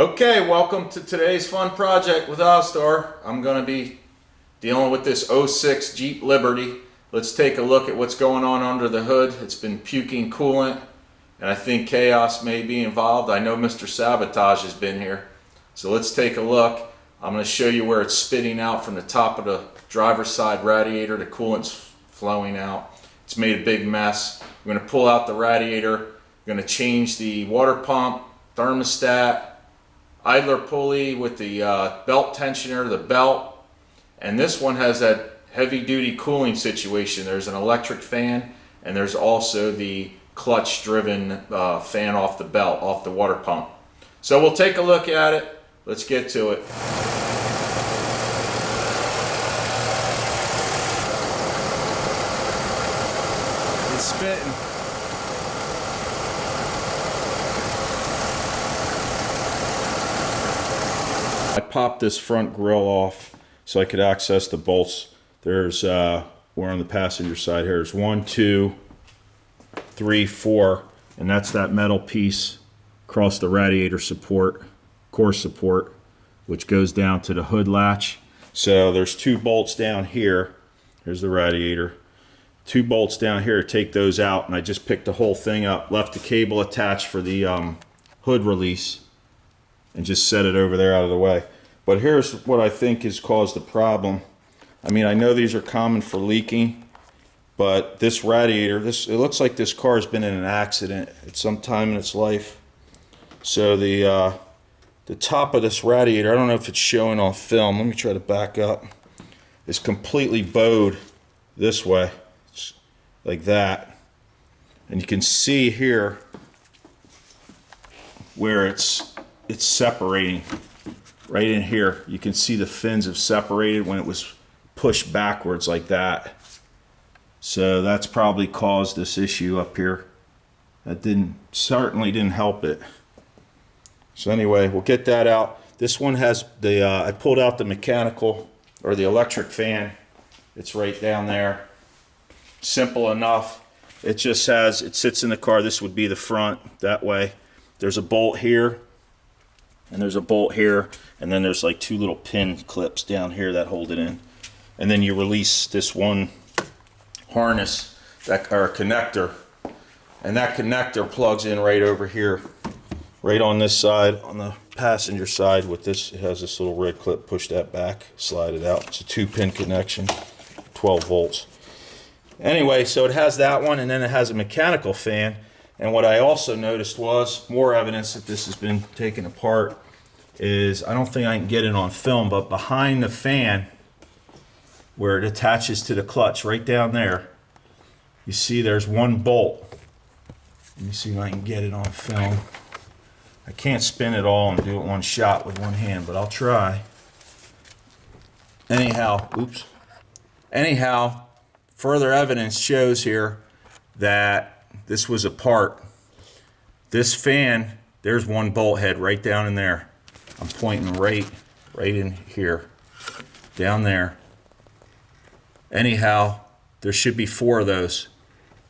Okay, welcome to today's fun project with Ozzstar. I'm going to be dealing with this '06 Jeep Liberty. Let's take a look at what's going on under the hood. It's been puking coolant, and I think chaos may be involved. I know Mr. Sabotage has been here. So let's take a look. I'm going to show you where it's spitting out from the top of the driver's side radiator. The coolant's flowing out. It's made a big mess. I'm going to pull out the radiator. I'm going to change the water pump, thermostat, idler pulley with the belt tensioner, the belt, and this one has that heavy duty cooling situation. There's an electric fan, and there's also the clutch driven fan off the belt, off the water pump. So we'll take a look at it. Let's get to it. It's spitting. I popped this front grille off so I could access the bolts. There's, we're on the passenger side here. There's 1, 2, 3, 4, and that's that metal piece across the radiator support, core support, which goes down to the hood latch. So there's 2 bolts down here. Here's the radiator. 2 bolts down here to take those out, and I just picked the whole thing up, left the cable attached for the hood release, and just set it over there out of the way. But here's what I think has caused the problem. I mean, I know these are common for leaking, but this radiator, it looks like this car has been in an accident at some time in its life. So the top of this radiator, I don't know if it's showing on film. Let me try to back up. It's completely bowed this way, like that. And you can see here where it's separating. Right in here, you can see the fins have separated when it was pushed backwards like that. So that's probably caused this issue up here. That certainly didn't help it. So anyway, we'll get that out. This one has the, I pulled out the mechanical or the electric fan. It's right down there. Simple enough. It just has, it sits in the car. This would be the front that way. There's a bolt here, and there's a bolt here, and then there's like 2 little pin clips down here that hold it in. And then you release this one harness, or connector, and that connector plugs in right over here, right on this side, on the passenger side with this. It has this little red clip, push that back, slide it out. It's a 2-pin connection, 12 volts. Anyway, so it has that one, and then it has a mechanical fan. And what I also noticed was more evidence that this has been taken apart is, I don't think I can get it on film, but behind the fan where it attaches to the clutch, right down there, you see there's 1 bolt. Let me see if I can get it on film. I can't spin it all and do it one shot with one hand, but I'll try. Anyhow, oops. Anyhow, further evidence shows here that this was a part. This fan, there's 1 bolt head right down in there. I'm pointing right in here, down there. Anyhow, there should be 4 of those.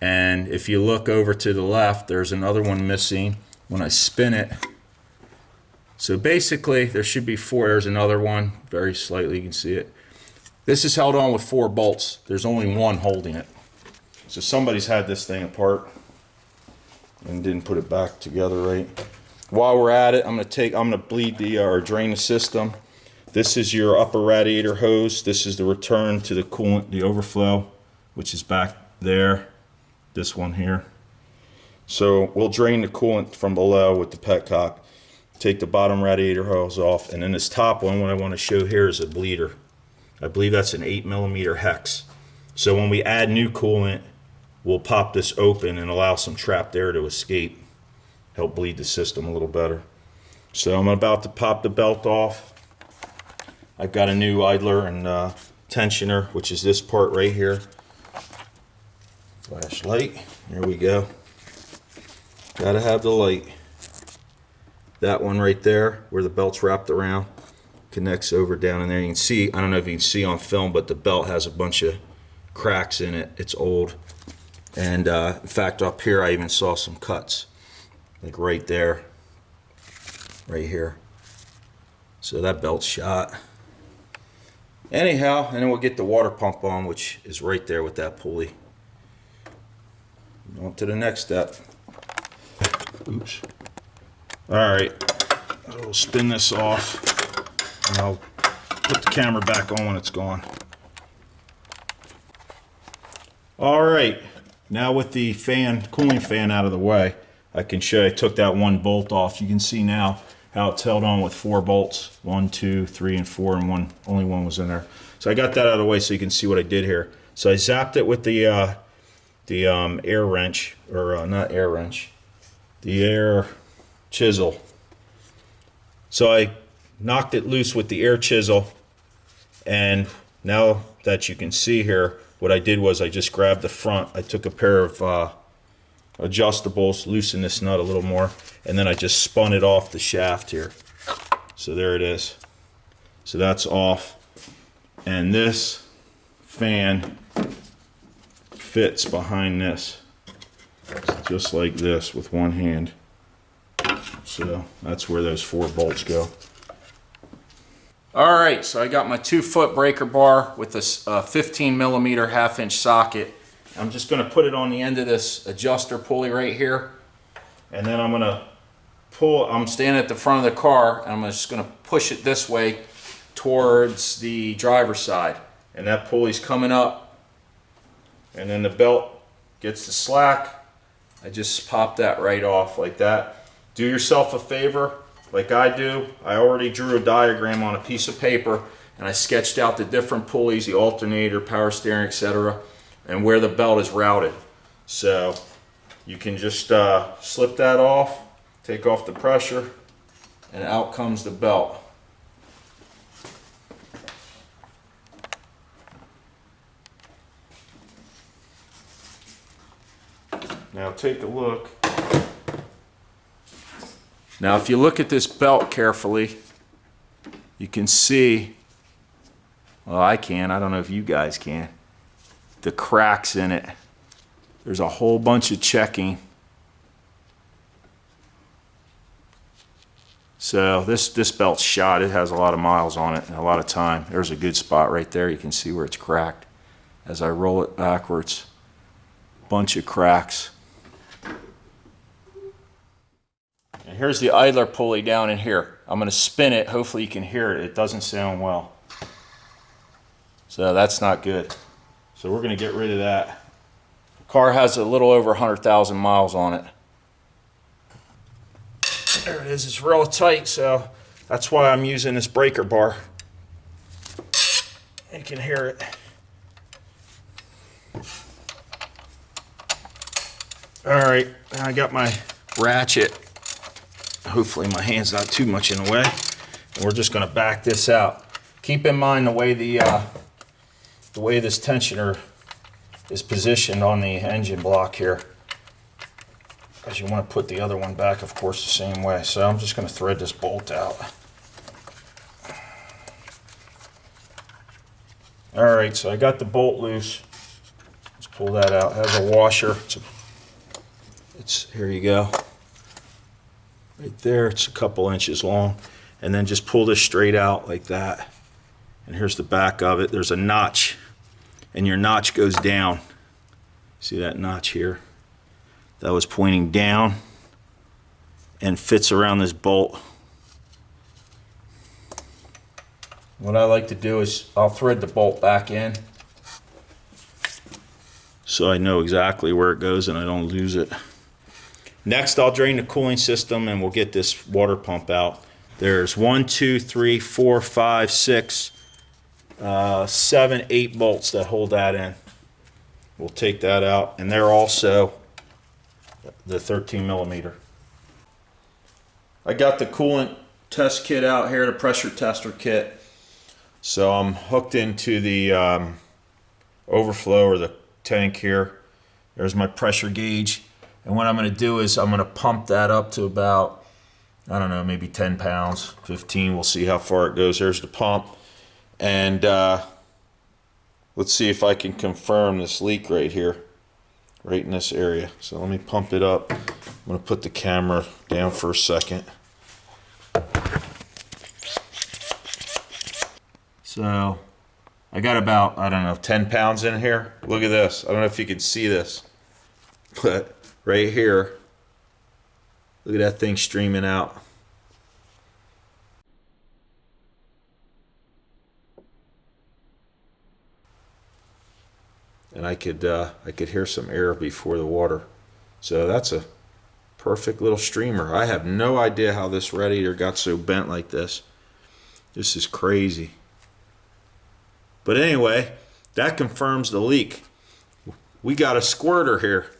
And if you look over to the left, there's another one missing when I spin it. So basically, there should be 4. There's another one, very slightly, you can see it. This is held on with 4 bolts. There's only 1 holding it. So somebody's had this thing apart and didn't put it back together right. While we're at it, I'm gonna bleed or drain the system. This is your upper radiator hose. This is the return to the coolant, the overflow, which is back there. This one here. So we'll drain the coolant from below with the petcock. Take the bottom radiator hose off, and then this top one, what I want to show here is a bleeder. I believe that's an 8mm hex. So when we add new coolant, we'll pop this open and allow some trapped air to escape. Help bleed the system a little better. So I'm about to pop the belt off. I've got a new idler and tensioner, which is this part right here. Flashlight, there we go. Gotta have the light. That one right there, where the belt's wrapped around, connects over down in there. You can see, I don't know if you can see on film, but the belt has a bunch of cracks in it. It's old. And in fact, up here I even saw some cuts, like right there, right here. So that belt's shot. Anyhow, and then we'll get the water pump on, which is right there with that pulley. On to the next step. Oops. Alright, I'll spin this off and I'll put the camera back on when it's gone. Alright, now with the fan, cooling fan out of the way, I can show you I took that one bolt off. You can see now how it's held on with 4 bolts. 1, 2, 3, and 4, and only one was in there. So I got that out of the way so you can see what I did here. So I zapped it with the air wrench, or not air wrench, the air chisel. So I knocked it loose with the air chisel, and now that you can see here, what I did was I just grabbed the front. I took a pair of adjustables, loosened this nut a little more, and then I just spun it off the shaft here. So there it is. So that's off, and this fan fits behind this, just like this with one hand. So that's where those 4 bolts go. Alright, so I got my 2-foot breaker bar with a 15mm 1/2-inch socket. I'm just going to put it on the end of this adjuster pulley right here, and then I'm going to pull. I'm standing at the front of the car, and I'm just going to push it this way towards the driver's side, and that pulley's coming up, and then the belt gets the slack. I just pop that right off like that. Do yourself a favor, like I do. I already drew a diagram on a piece of paper, and I sketched out the different pulleys, the alternator, power steering, etc., and where the belt is routed. So you can just slip that off, take off the pressure, and out comes the belt. Now take a look. Now if you look at this belt carefully, you can see, well, I can, I don't know if you guys can, the cracks in it. There's a whole bunch of checking. So this belt's shot. It has a lot of miles on it and a lot of time. There's a good spot right there. You can see where it's cracked. As I roll it backwards, bunch of cracks. And here's the idler pulley down in here. I'm going to spin it. Hopefully you can hear it. It doesn't sound well. So that's not good. So we're going to get rid of that. The car has a little over 100,000 miles on it. There it is. It's real tight, so that's why I'm using this breaker bar. You can hear it. Alright, I got my ratchet. Hopefully my hand's not too much in the way. And we're just going to back this out. Keep in mind the way this tensioner is positioned on the engine block here, because you want to put the other one back, of course, the same way. So I'm just going to thread this bolt out. Alright, so I got the bolt loose. Let's pull that out. It has a washer. It's here you go. Right there, it's a couple inches long. And then just pull this straight out like that. And here's the back of it. There's a notch, and your notch goes down. See that notch here? That was pointing down and fits around this bolt. What I like to do is I'll thread the bolt back in so I know exactly where it goes and I don't lose it. Next, I'll drain the cooling system and we'll get this water pump out. There's 1, 2, 3, 4, 5, 6, 7, 8 bolts that hold that in. We'll take that out, and they're also the 13mm. I got the coolant test kit out here, the pressure tester kit. So I'm hooked into the overflow or the tank here. There's my pressure gauge. And what I'm going to do is I'm going to pump that up to about, I don't know, maybe 10 pounds, 15. We'll see how far it goes. There's the pump. And let's see if I can confirm this leak right here, right in this area. So let me pump it up. I'm going to put the camera down for a second. So I got about, I don't know, 10 pounds in here. Look at this. I don't know if you can see this, but right here, look at that thing streaming out. And I could hear some air before the water. So that's a perfect little streamer. I have no idea how this radiator got so bent like this. This is crazy. But anyway, that confirms the leak. We got a squirter here.